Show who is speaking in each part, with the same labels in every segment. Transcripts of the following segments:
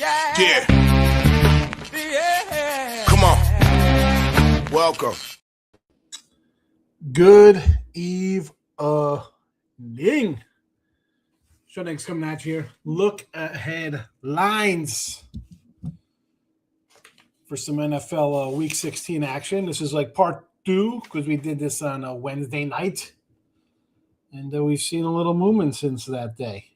Speaker 1: Yeah. Come on. Welcome.
Speaker 2: Good evening. Shutnick's coming at you here. Look ahead lines for some NFL Week 16 action. This is like part 2 because we did this on a Wednesday night. And we've seen a little movement since that day.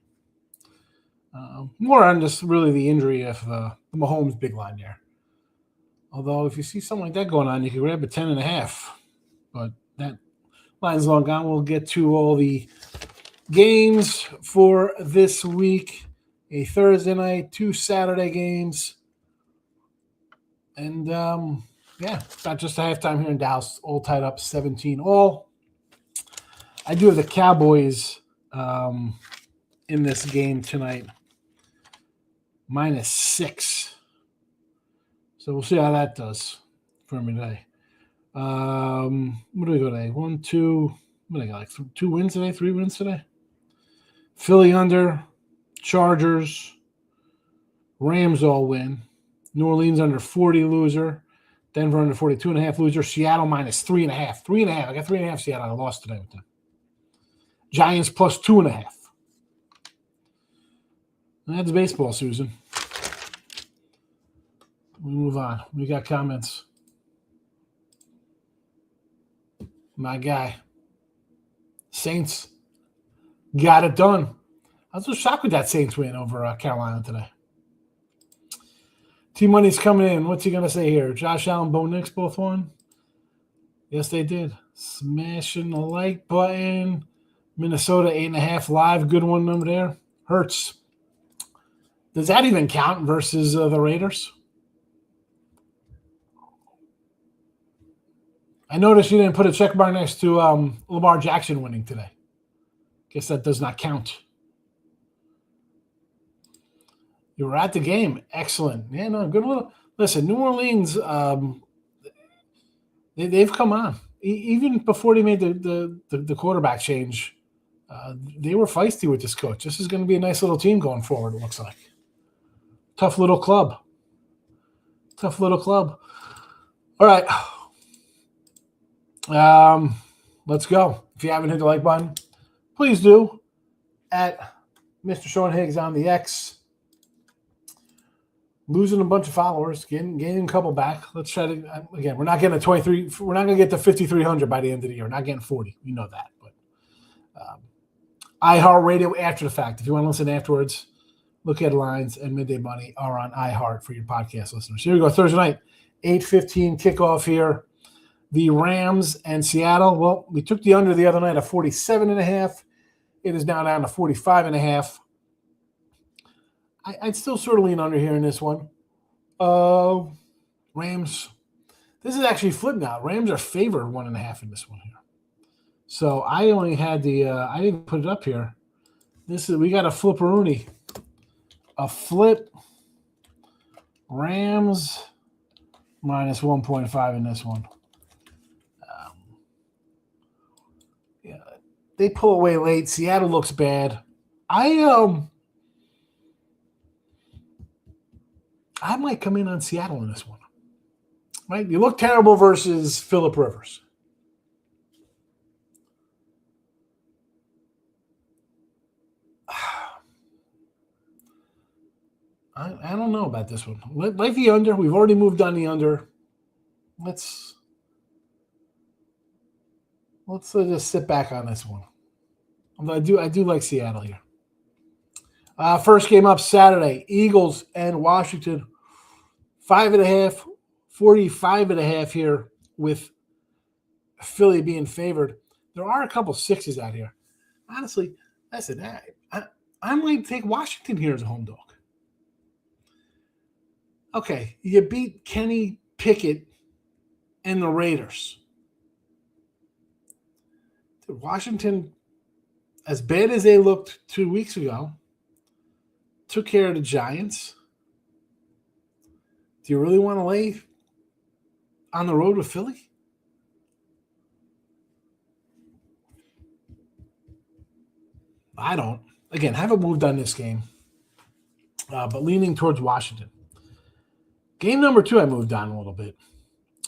Speaker 2: More on just really the injury of the Mahomes big line there. Although if you see something like that going on, you can grab a 10.5. But that line's long gone. We'll get to all the games for this week. A Thursday night, 2 Saturday games. And, it's not just a halftime here in Dallas. All tied up 17 all. I do have the Cowboys in this game tonight. -6. So we'll see how that does for me today. What do we go today? 1, 2. What do I got? Like 2 wins today? 3 wins today? Philly under. Chargers. Rams all win. New Orleans under 40 loser. Denver under 42.5 loser. Seattle -3.5. 3.5. I got 3.5 Seattle. I lost today with them. Giants +2.5. That's baseball, Susan. We move on. We got comments. My guy. Saints got it done. I was so shocked with that Saints win over Carolina today. T-Money's coming in. What's he going to say here? Josh Allen, Bo Nix both won? Yes, they did. Smashing the like button. Minnesota 8.5 live. Good one number there. Hurts. Does that even count versus the Raiders? I noticed you didn't put a check mark next to Lamar Jackson winning today. Guess that does not count. You were at the game. Excellent. Yeah, no, good little. Listen, New Orleans, they've come on. Even before they made the quarterback change, they were feisty with this coach. This is going to be a nice little team going forward, it looks like. Tough little club. All right. Let's go. If you haven't hit the like button, please do. At Mr. Sean Higgs on the X. Losing a bunch of followers, gaining a couple back. Let's try to, again, we're not getting a 23. We're not going to get to 5,300 by the end of the year. We're not getting 40. You know that. But iHeartRadio after the fact. If you want to listen afterwards, look at lines and Midday Money are on iHeart for your podcast listeners. Here we go. Thursday night, 8:15 kickoff here. The Rams and Seattle. Well, we took the under the other night at 47.5. It is now down to 45.5. I'd still sort of lean under here in this one. Rams. This is actually flipped now. Rams are favored 1.5 in this one here. So I only had I didn't put it up here. We got a flipperoonie. A flip. Rams -1.5 in this one. They pull away late. Seattle looks bad. I might come in on Seattle in this one. Right? You look terrible versus Phillip Rivers. I don't know about this one. Like the under. We've already moved on the under. Let's just sit back on this one. I do like Seattle here. First game up Saturday, Eagles and Washington. 5.5, 45.5 here with Philly being favored. There are a couple 6s out here. Honestly, listen, I might take Washington here as a home dog. Okay, you beat Kenny Pickett and the Raiders. Washington, as bad as they looked 2 weeks ago, took care of the Giants. Do you really want to lay on the road with Philly? I don't. Again, haven't moved on this game. but leaning towards Washington. Game number 2, I moved on a little bit.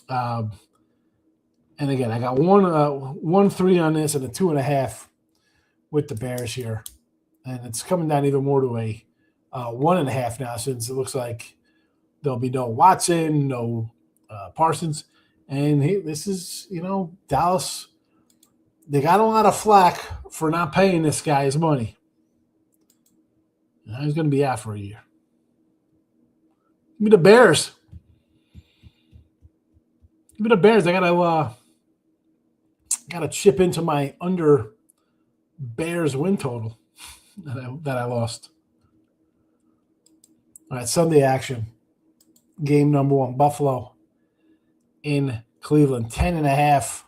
Speaker 2: And again, I got 1-3 on this and a 2.5 with the Bears here. And it's coming down even more to a 1.5 now, since it looks like there'll be no Watson, no Parsons. And this is, Dallas, they got a lot of flack for not paying this guy his money. He's going to be out for a year. Give me the Bears. Give me the Bears. I gotta chip into my under Bears win total that I lost. All right, Sunday action. Game number 1, Buffalo in Cleveland, 10.5.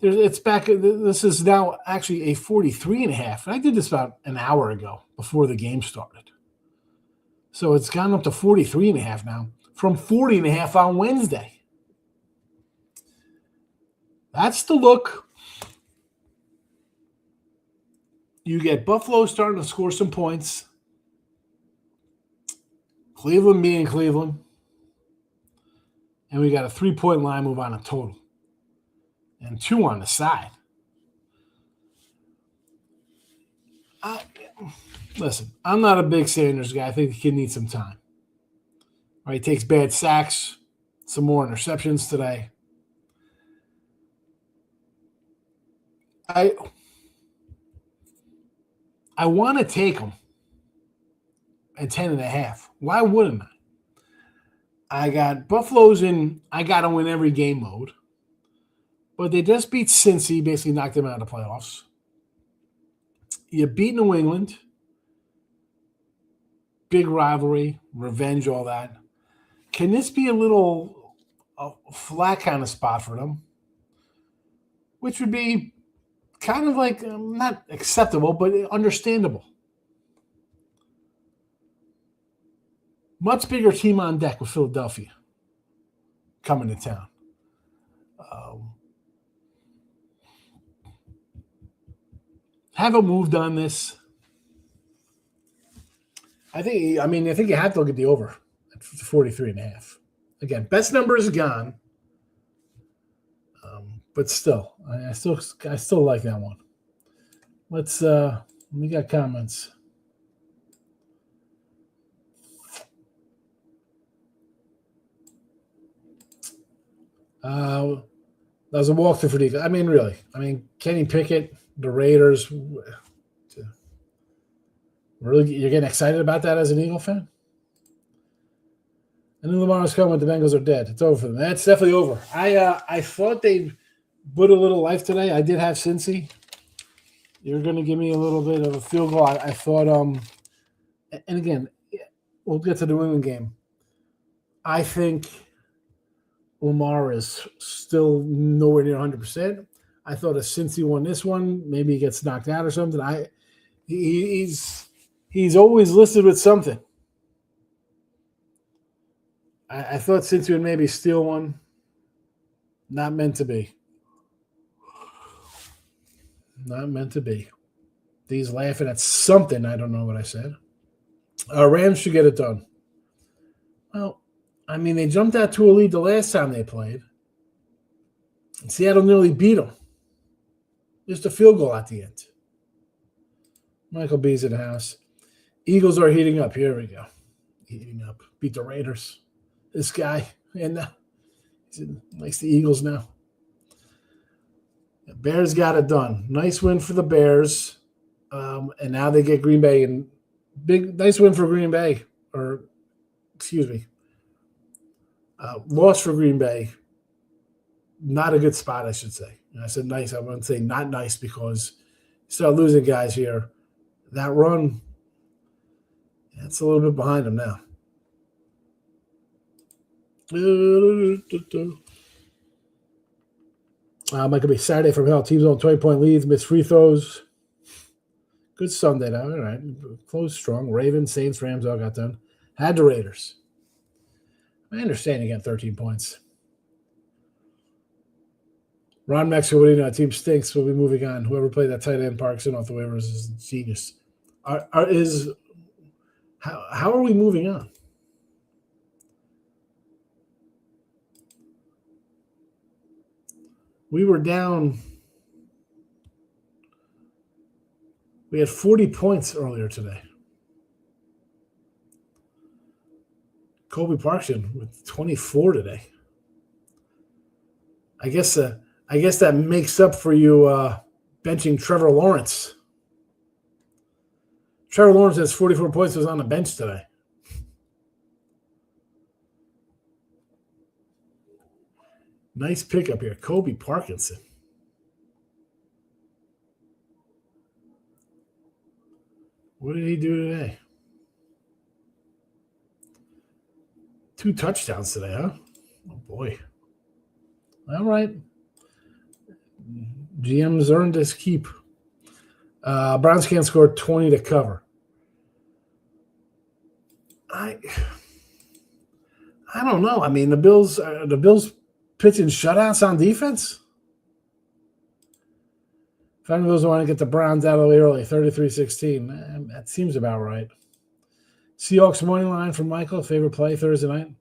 Speaker 2: It's back. This is now actually a 43.5. And I did this about an hour ago before the game started. So it's gone up to 43.5 now from 40.5 on Wednesday. That's the look. You get Buffalo starting to score some points. Cleveland being Cleveland. And we got a 3-point line move on a total. And 2 on the side. Listen, I'm not a big Sanders guy. I think the kid needs some time. All right, he takes bad sacks, some more interceptions today. I want to take him at 10.5. Why wouldn't I? I got Buffalo's in I got to win every game mode. But they just beat Cincy, basically knocked them out of the playoffs. You beat New England. Big rivalry, revenge, all that. Can this be a little flat kind of spot for them? Which would be kind of like, not acceptable, but understandable. Much bigger team on deck with Philadelphia coming to town. Haven't moved on this. I think you have to look at the over at 43.5. Again, best number is gone. But still, I still like that one. We got comments. That was a walkthrough for defense. Really. Kenny Pickett, the Raiders. Really, you're getting excited about that as an Eagle fan? I knew Lamar was coming, but the Bengals are dead. It's over for them. That's definitely over. I thought they'd put a little life today. I did have Cincy. You're going to give me a little bit of a field goal. I thought, and again, we'll get to the New England game. I think Lamar is still nowhere near 100%. I thought if Cincy won this one, maybe he gets knocked out or something. He's always listed with something. I thought Cincy would maybe steal one. Not meant to be. Not meant to be. He's laughing at something. I don't know what I said. Rams should get it done. Well, they jumped out to a lead the last time they played. Seattle nearly beat them. Just a field goal at the end. Michael B's in the house. Eagles are heating up. Here we go. Heating up. Beat the Raiders. This guy. And he likes the Eagles now. The Bears got it done. Nice win for the Bears. And now they get Green Bay. And nice win for Green Bay. Loss for Green Bay. Not a good spot, I should say. And I said nice. I want to say not nice because you start losing guys here. That run, it's a little bit behind them now. Might be Saturday from hell. Teams on 20-point leads, miss free throws. Good Sunday now. All right. Close strong. Ravens, Saints, Rams all got done. Had the Raiders. I understand you got 13 points. Ron Mexico, what do you know? Team stinks. We'll be moving on. Whoever played that tight end Parkinson off the waivers is a genius. How are we moving on? We were down. We had 40 points earlier today. Kobe Parkson with 24 today. I guess that makes up for you benching Trevor Lawrence. Trevor Lawrence has 44 points. Was on the bench today. Nice pickup here, Kobe Parkinson. What did he do today? 2 touchdowns today, huh? Oh, boy. All right. GM's earned his keep. Browns can't score 20 to cover. I don't know. I mean, the Bills pitching shutouts on defense. If any of those want to get the Browns out of the way early, 33-16. That seems about right. Seahawks money line from Michael, favorite play Thursday night.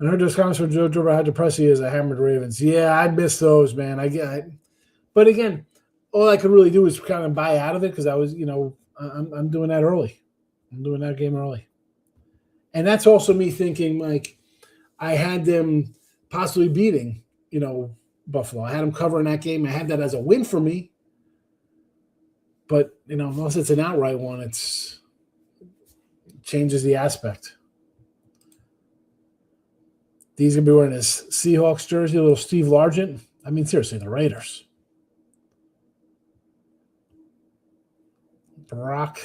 Speaker 2: I heard those comments from Joe about how depressed he is at hammered Ravens. Yeah, I'd miss those, man. But again, all I could really do is kind of buy out of it because I was, I'm doing that early. I'm doing that game early. And that's also me thinking, like, I had them possibly beating, Buffalo. I had them covering that game. I had that as a win for me. But, unless it's an outright one, it changes the aspect. He's going to be wearing his Seahawks jersey, a little Steve Largent. I mean, seriously, the Raiders. Brock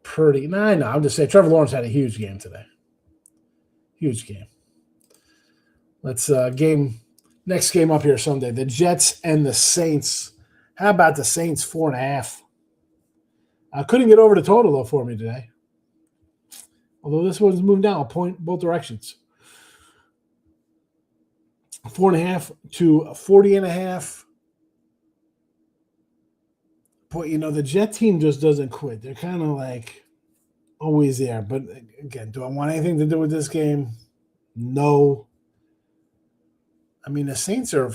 Speaker 2: Purdy. No, I'm just saying Trevor Lawrence had a huge game today. Huge game. Let's next game up here Sunday. The Jets and the Saints. How about the Saints 4.5? I couldn't get over the total, though, for me today. Although this one's moved down a point both directions. 4.5 to 40.5. But, the Jet team just doesn't quit. They're kind of like always there. But, again, do I want anything to do with this game? No. I mean, the Saints are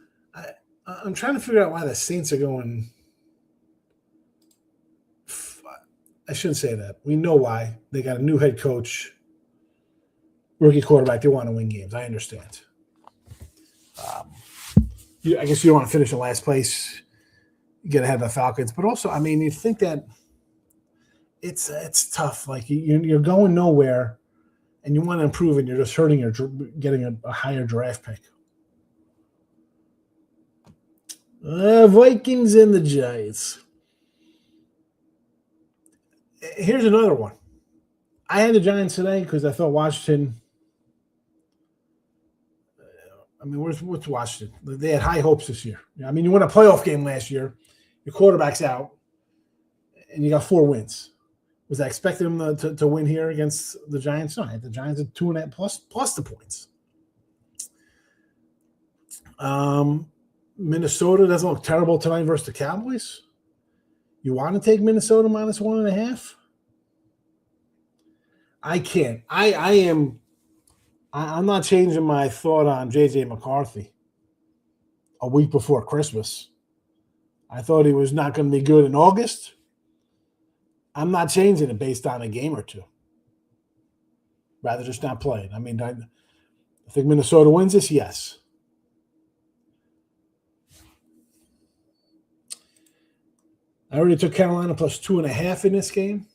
Speaker 2: – I'm trying to figure out why the Saints are going – I shouldn't say that. We know why. They got a new head coach, rookie quarterback. They want to win games. I understand. I guess you don't want to finish in last place. You get ahead of the Falcons. But also, I mean, you think that it's tough. Like, you're going nowhere, and you want to improve, and you're just hurting your getting a higher draft pick. Vikings and the Giants. Here's another one. I had the Giants today because I thought Washington. I mean, what's Washington? They had high hopes this year. I mean, you won a playoff game last year. Your quarterback's out, and you got 4 wins. Was I expecting them to win here against the Giants? No, I had the Giants at 2.5 plus the points. Minnesota doesn't look terrible tonight versus the Cowboys. You want to take Minnesota minus 1.5? I can't. I'm not changing my thought on J.J. McCarthy a week before Christmas. I thought he was not going to be good in August. I'm not changing it based on a game or two. Rather just not playing. I mean, I think Minnesota wins this? Yes. I already took Carolina plus 2.5 in this game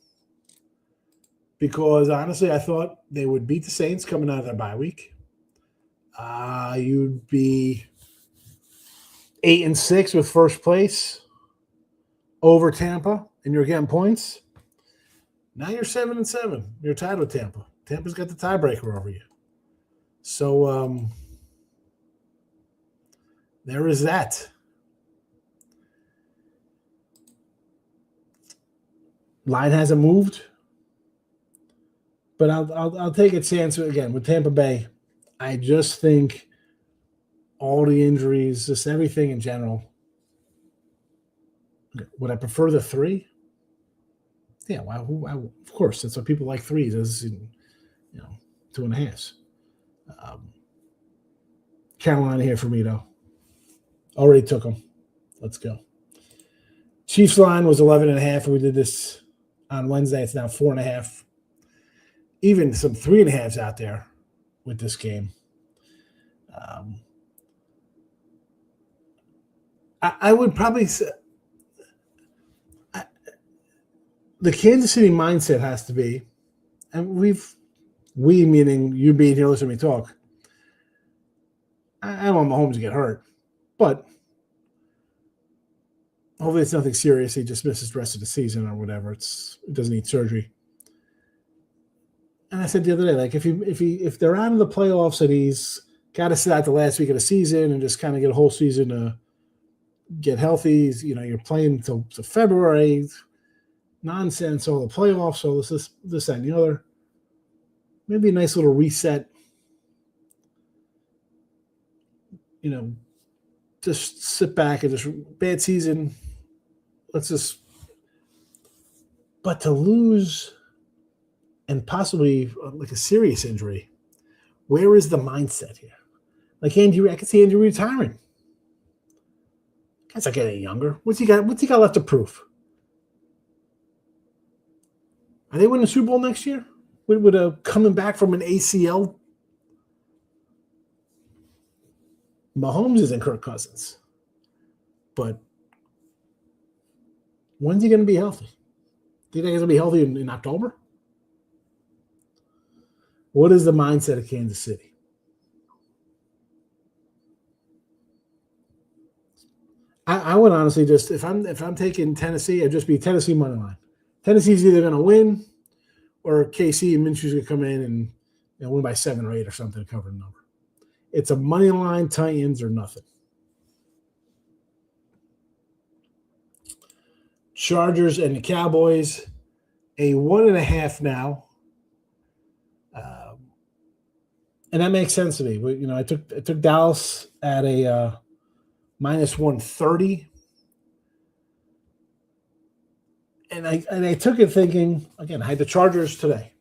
Speaker 2: because, honestly, I thought they would beat the Saints coming out of their bye week. You'd be 8-6 with first place over Tampa, and you're getting points. Now you're 7-7. You're tied with Tampa. Tampa's got the tiebreaker over you. So there is that. Line hasn't moved, but I'll take a chance again with Tampa Bay. I just think all the injuries, just everything in general. Would I prefer the 3? Yeah, of course, that's what people like threes, is 2.5s. Carolina here for me, though. Already took them. Let's go. Chiefs line was 11.5. We did this on Wednesday. It's now 4.5. Even some 3.5s out there with this game. I would probably say the Kansas City mindset has to be, and we meaning you being here listening to me talk. I don't want Mahomes to get hurt, but hopefully it's nothing serious. He just misses the rest of the season or whatever. It doesn't need surgery. And I said the other day, like if they're out of the playoffs and he's got to sit out the last week of the season and just kind of get a whole season to get healthy, you're playing till February. Nonsense, all the playoffs, all this, and the other. Maybe a nice little reset. Just sit back and just bad season. But to lose and possibly like a serious injury, where is the mindset here? Like Andy, I can see Andy retiring. Guy's not getting younger. What's he got left to prove? Are they winning the Super Bowl next year? With a coming back from an ACL? Mahomes isn't Kirk Cousins. But when's he going to be healthy? Do you think he's going to be healthy in October? What is the mindset of Kansas City? I would honestly just, if I'm taking Tennessee, I'd just be Tennessee money line. Tennessee's either going to win or KC and Minshew's going to come in and win by 7 or 8 or something to cover the number. It's a money line, Titans or nothing. Chargers and the Cowboys, a 1.5 now. And that makes sense to me. I took Dallas at a minus 130. And I took it thinking, again, I had the Chargers today.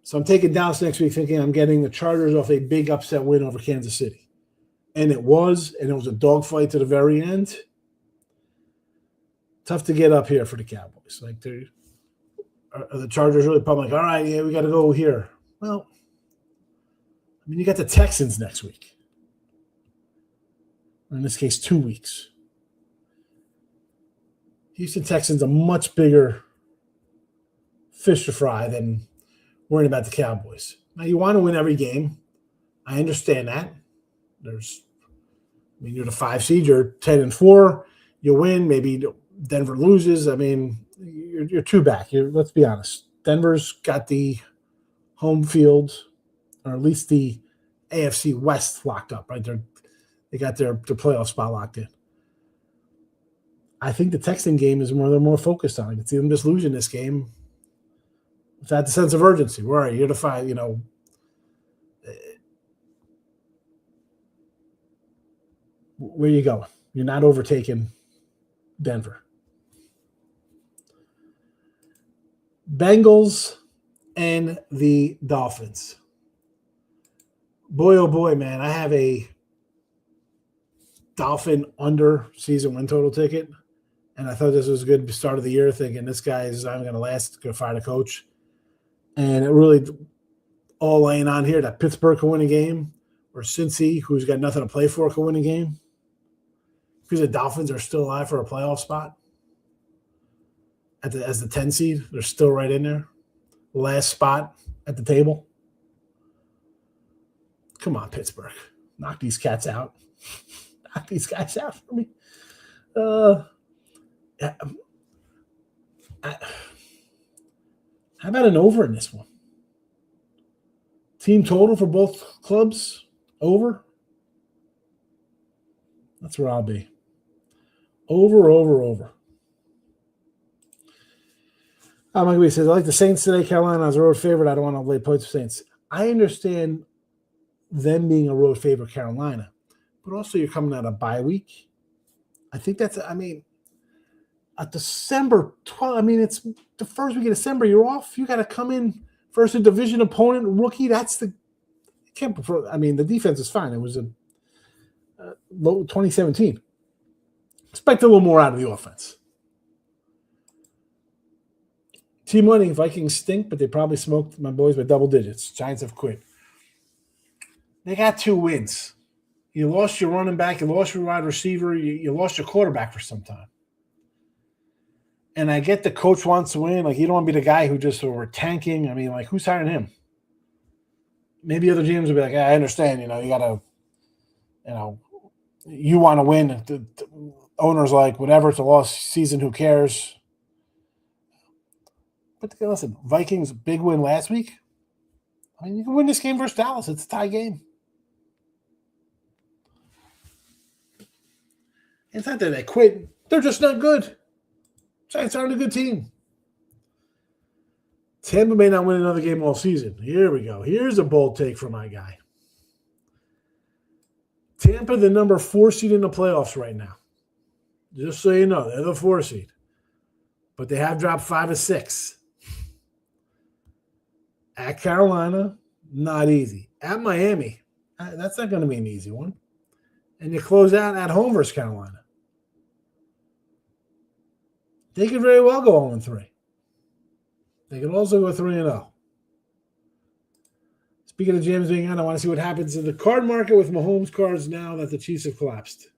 Speaker 2: So I'm taking Dallas next week thinking I'm getting the Chargers off a big upset win over Kansas City. And it was a dogfight to the very end. Tough to get up here for the Cowboys. Like, are the Chargers really probably like, all right, yeah, we got to go here. Well, you got the Texans next week. Or in this case, 2 weeks. Houston Texans a much bigger fish to fry than worrying about the Cowboys. Now, you want to win every game. I understand that. You're the 5 seed. You're 10-4. You win. Maybe Denver loses. You're 2 back. Let's be honest. Denver's got the home field, or at least the AFC West locked up, right? They got their playoff spot locked in. I think the Texan game is they're more focused on. I can see them just losing this game without the sense of urgency. Where are you? You're the 5, where you going? You're not overtaking Denver. Bengals and the Dolphins. Boy, oh boy, man. I have a Dolphin under season win total ticket. And I thought this was a good start of the year, thinking this guy is not going to last, going to fire the coach. And it really all laying on here that Pittsburgh can win a game, or Cincy, who's got nothing to play for, can win a game. Because the Dolphins are still alive for a playoff spot. As the 10 seed, they're still right in there. Last spot at the table. Come on, Pittsburgh. Knock these cats out. Knock these guys out for me. How about an over in this one? Team total for both clubs, over. That's where I'll be. Over. Mike says, I like the Saints today. Carolina as a road favorite. I don't want to lay points for Saints. I understand them being a road favorite, Carolina, but also you're coming out of bye week. I think December 12th. I mean, it's the first week of December. You're off. You got to come in versus a division opponent, rookie. That's the can't prefer. I mean, the defense is fine. It was a low 2017. Expect a little more out of the offense. Team money. Vikings stink, but they probably smoked my boys by double digits. Giants have quit. They got 2 wins. You lost your running back. You lost your wide receiver. You lost your quarterback for some time. And I get the coach wants to win. Like, you don't want to be the guy who just we're tanking. I mean, like, who's hiring him? Maybe other GMs will be like, yeah, I understand. You got to, you want to win. The owner's like, whatever, it's a lost season. Who cares? But listen, Vikings, big win last week. I mean, you can win this game versus Dallas. It's a tie game. It's not that they quit. They're just not good. Giants aren't a good team. Tampa may not win another game all season. Here we go. Here's a bold take from my guy. Tampa, the number 4 seed in the playoffs right now. Just so you know, they're the 4 seed. But they have dropped 5 of 6. At Carolina, not easy. At Miami, that's not going to be an easy one. And you close out at home versus Carolina. They could very well go 0-3. They could also go 3-0. Speaking of James being on, I want to see what happens in the card market with Mahomes cards now that the Chiefs have collapsed.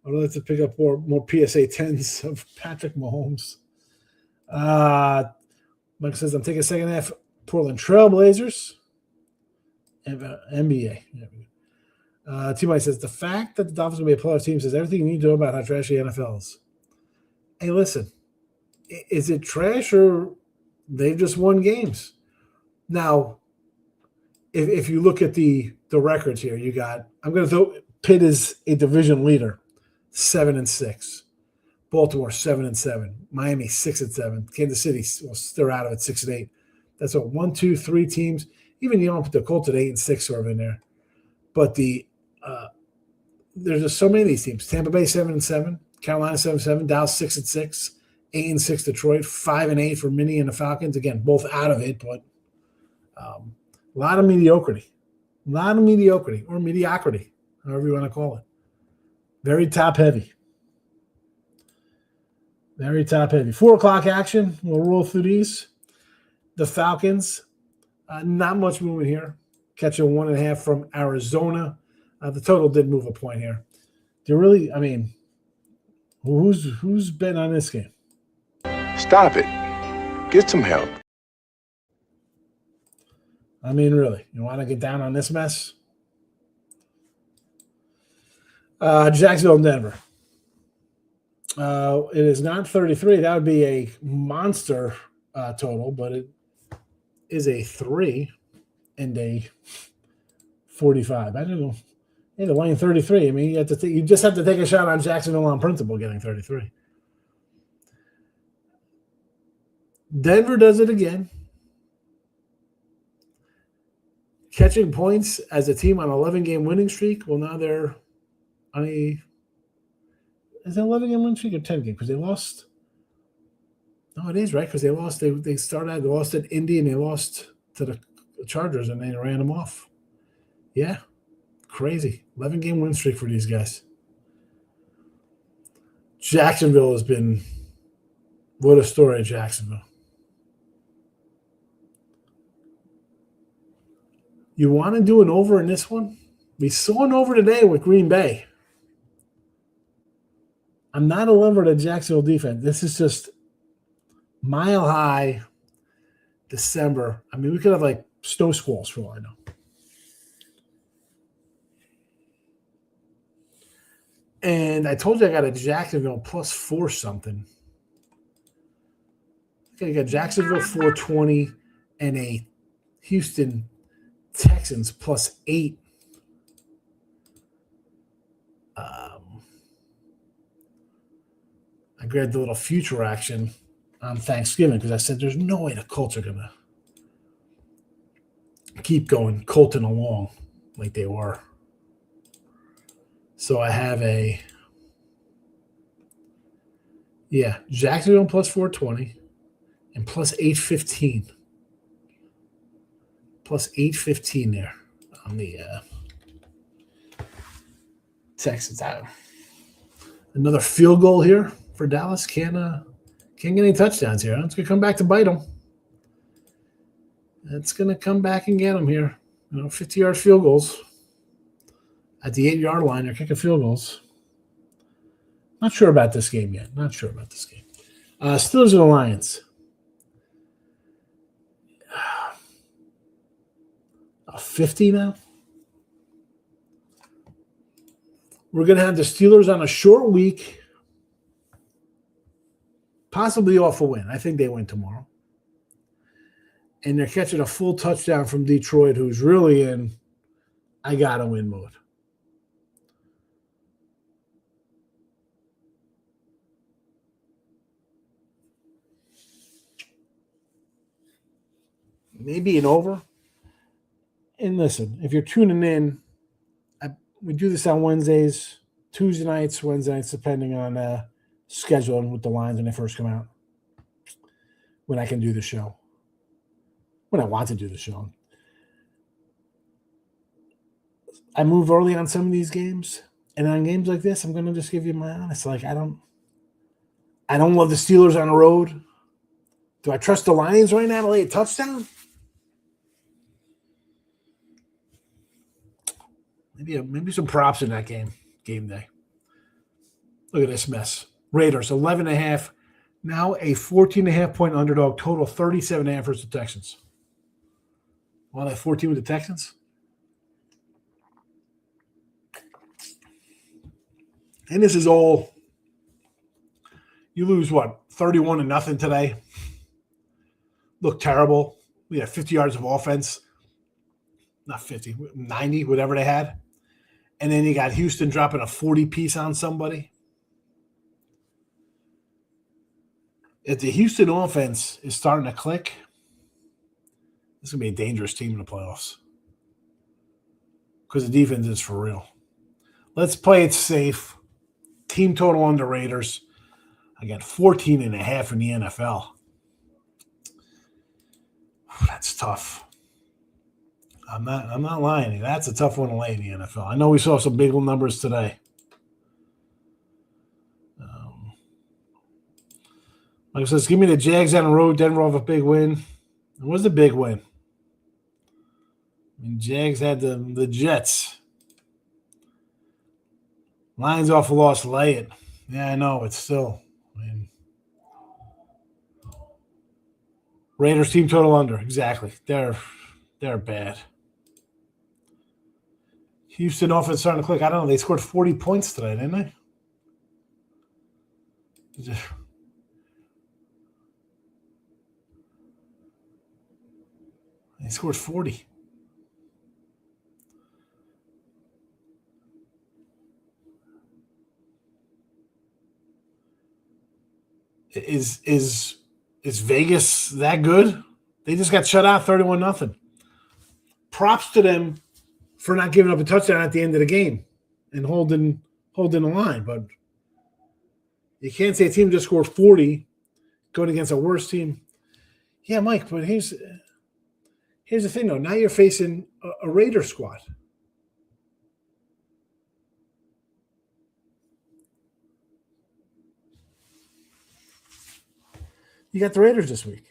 Speaker 2: I'd like to pick up more PSA 10s of Patrick Mahomes. Mike says, I'm taking second half Portland Trailblazers. NBA. T-Mike says, the fact that the Dolphins will be a playoff team says everything you need to know about how trashy the NFL is. Hey, listen, is it trash or they've just won games? Now, if you look at the records here, you got, I'm going to throw Pitt is a division leader, 7-6. Baltimore 7-7. Miami 6-7. Kansas City, well, they're out of it 6-8. That's what 1, 2, 3 teams. Even you don't put the Colts at 8-6 sort of in there. But there's just so many of these teams. Tampa Bay 7-7. Carolina 7-7, Dallas 6-6, 8-6 Detroit, 5-8 for Minnie and the Falcons. Again, both out of it, but a lot of mediocrity. Or mediocrity, however you want to call it. Very top heavy. 4 o'clock action. We'll roll through these. The Falcons, not much movement here. Catching 1.5 from Arizona. The total did move a point here. Who's been on this game?
Speaker 1: Stop it. Get some help.
Speaker 2: I mean, really, you want to get down on this mess? Jacksonville and Denver. It is not 33. That would be a monster total, but it is a 3 and a 45. I don't know. They're laying 33. I mean, you just have to take a shot on Jacksonville on principle getting 33. Denver does it again. Catching points as a team on an 11-game winning streak. Well, now they're on is it an 11-game winning streak or 10-game? Because they lost. No, it is, right? Because they lost. They lost at Indy and they lost to the Chargers and they ran them off. Yeah. Crazy. 11-game win streak for these guys. Jacksonville has been – what a story, Jacksonville. You want to do an over in this one? We saw an over today with Green Bay. I'm not a lover of the Jacksonville defense. This is just mile high December. I mean, we could have like snow squalls for all I know. And I told you I got a Jacksonville plus 4 something. Okay, I got Jacksonville 420 and a Houston Texans plus 8. I grabbed the little future action on Thanksgiving because I said there's no way the Colts are going to keep going Colton along like they were. So I have a Yeah, Jacksonville plus 420 and plus 815. Plus 815 there on the Texans. Another field goal here for Dallas. Can't get any touchdowns here. It's going to come back to bite them. It's going to come back and get them here. 50-yard field goals. At the 8-yard line, they're kicking field goals. Not sure about this game yet. Steelers and the Lions. 50 now. We're going to have the Steelers on a short week, possibly off a win. I think they win tomorrow. And they're catching a full touchdown from Detroit, who's really in I gotta win mode. Maybe an over. And listen, if you're tuning in, we do this on Wednesdays, Tuesday nights, Wednesday nights, depending on scheduling with the lines when they first come out. When I can do the show. When I want to do the show. I move early on some of these games. And on games like this, I'm going to just give you my honest. Like, I don't love the Steelers on the road. Do I trust the Lions right now to lay a touchdown? Maybe some props in that game day. Look at this mess. Raiders, 11.5. Now a 14.5 point underdog, total 37.5 versus the Texans. Well, that 14 with the Texans. And this is all, you lose what, 31-0 today? Look terrible. We had 50 yards of offense. Not 50, 90, whatever they had. And then you got Houston dropping a 40 piece on somebody. If the Houston offense is starting to click, this is going to be a dangerous team in the playoffs. Because the defense is for real. Let's play it safe. Team total on the Raiders. I got 14.5 in the NFL. That's tough. I'm not lying. That's a tough one to lay in the NFL. I know we saw some big numbers today. Like I said, give me the Jags on the road. Denver have a big win. It was a big win. I mean, Jags had the Jets. Lions off a loss, lay it. Yeah, I know. It's still. Raiders team total under. Exactly. They're bad. Houston offense starting to click. I don't know. They scored 40 points today, didn't they? They scored 40. Is Vegas that good? They just got shut out 31-0. Props to them for not giving up a touchdown at the end of the game and holding the line. But you can't say a team just scored 40 going against a worse team. Yeah, Mike, but here's the thing, though. Now you're facing a Raider squad. You got the Raiders this week.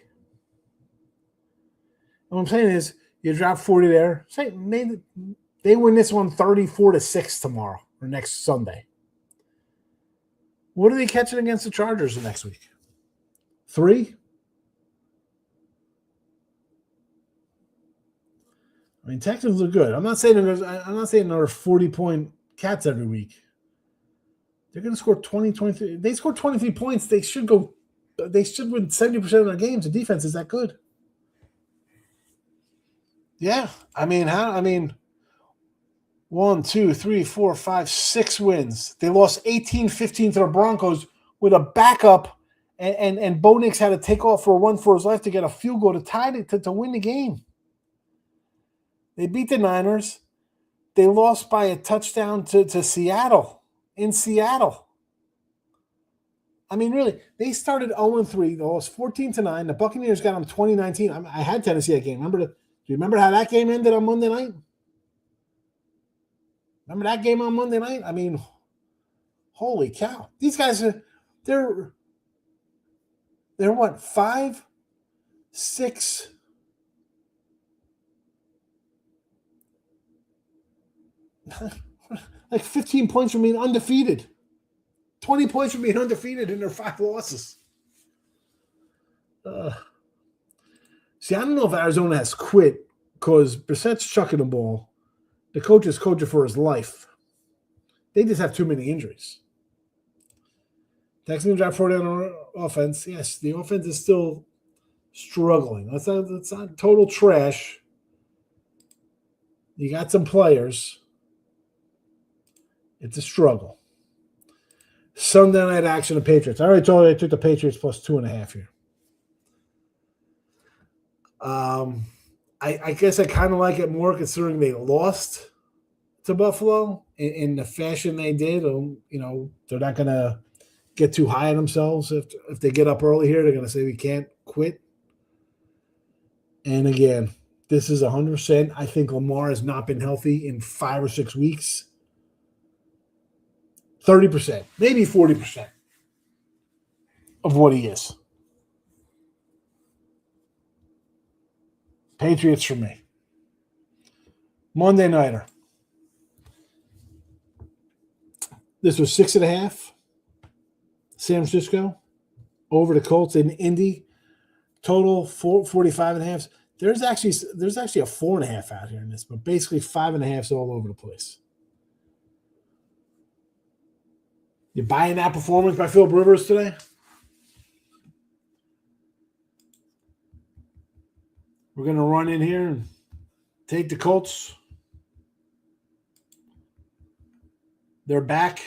Speaker 2: And what I'm saying is you drop 40 there. Say they win this one 34-6 tomorrow or next Sunday. What are they catching against the Chargers the next week? 3? I mean, Texans look good. I'm not saying there are 40-point cats every week. They're going to score 20, 23. They scored 23 points. They should win 70% of their games. The defense is that good. Yeah. I mean, 1, 2, 3, 4, 5, 6 wins. They lost 18-15 to the Broncos with a backup, and Bo Nix had to take off for a run for his life to get a field goal to tie it to win the game. They beat the Niners. They lost by a touchdown to Seattle, in Seattle. I mean, really, they started 0-3. They lost 14-9. The Buccaneers got them 2019. I had Tennessee that game. Do you remember how that game ended on Monday night? Remember that game on Monday night? I mean, holy cow. These guys they're what, 5, 6, like 15 points from being undefeated. 20 points from being undefeated in their 5 losses. See, I don't know if Arizona has quit because Brissett's chucking the ball. The coach is coaching for his life. They just have too many injuries. Texans drive forward on offense. Yes, the offense is still struggling. That's not total trash. You got some players. It's a struggle. Sunday night action, the Patriots. I already told you I took the Patriots plus 2.5 here. I guess I kind of like it more considering they lost to Buffalo in the fashion they did. They're not going to get too high on themselves. If they get up early here, they're going to say we can't quit. And again, this is 100%. I think Lamar has not been healthy in 5 or 6 weeks. 30%, maybe 40% of what he is. Patriots for me. Monday nighter. This was 6.5. San Francisco over the Colts in Indy. Total 45.5. There's actually a 4.5 out here in this, but basically 5.5 all over the place. You buying that performance by Philip Rivers today? We're going to run in here and take the Colts. They're back.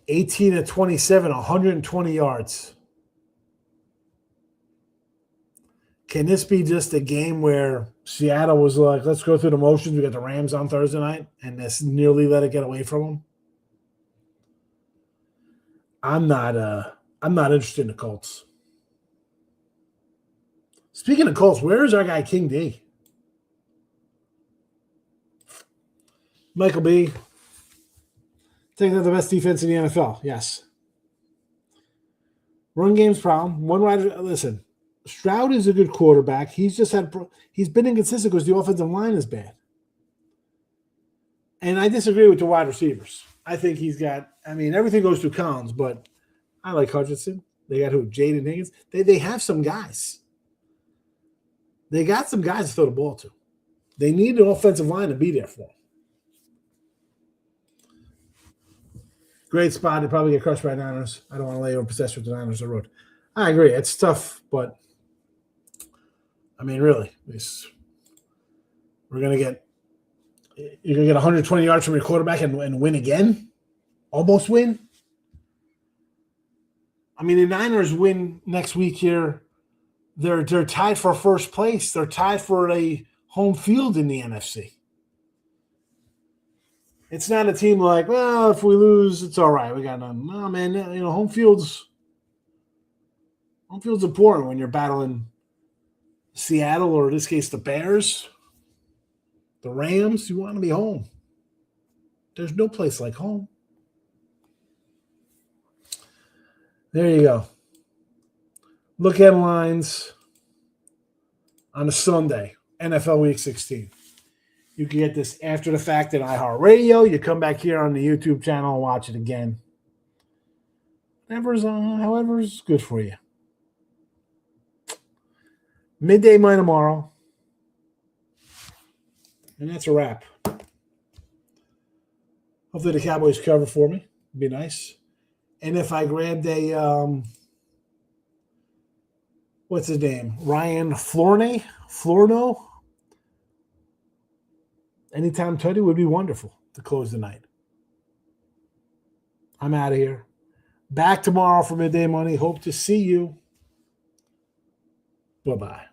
Speaker 2: $18 of 27, 120 yards. Can this be just a game where Seattle was like, let's go through the motions? We got the Rams on Thursday night, and this nearly let it get away from them? I'm not interested in the Colts. Speaking of Colts, where is our guy King D? Michael B. Think they're the best defense in the NFL. Yes. Run game's problem. One rider. Listen, Stroud is a good quarterback. He's been inconsistent because the offensive line is bad. And I disagree with the wide receivers. I think everything goes through Collins, but I like Hutchinson. They got who? Jaden Higgins. They have some guys. They got some guys to throw the ball to. They need an offensive line to be there for them. Great spot. They probably get crushed by Niners. I don't want to lay over possession with the Niners on the road. I agree. It's tough, but really, you're going to get 120 yards from your quarterback and win again? Almost win? The Niners win next week here. They're tied for first place. They're tied for a home field in the NFC. It's not a team like, well, if we lose, it's all right. We got none. No, man, home field's important when you're battling Seattle, or in this case, the Bears, the Rams. You want to be home. There's no place like home. There you go. Look at lines on a Sunday, NFL Week 16. You can get this after the fact at iHeartRadio. You come back here on the YouTube channel and watch it again. However's good for you. Midday mine tomorrow. And that's a wrap. Hopefully the Cowboys cover for me. It'd be nice. And if I grabbed a what's his name? Ryan Florno? Anytime Teddy would be wonderful to close the night. I'm out of here. Back tomorrow for Midday Money. Hope to see you. Bye-bye.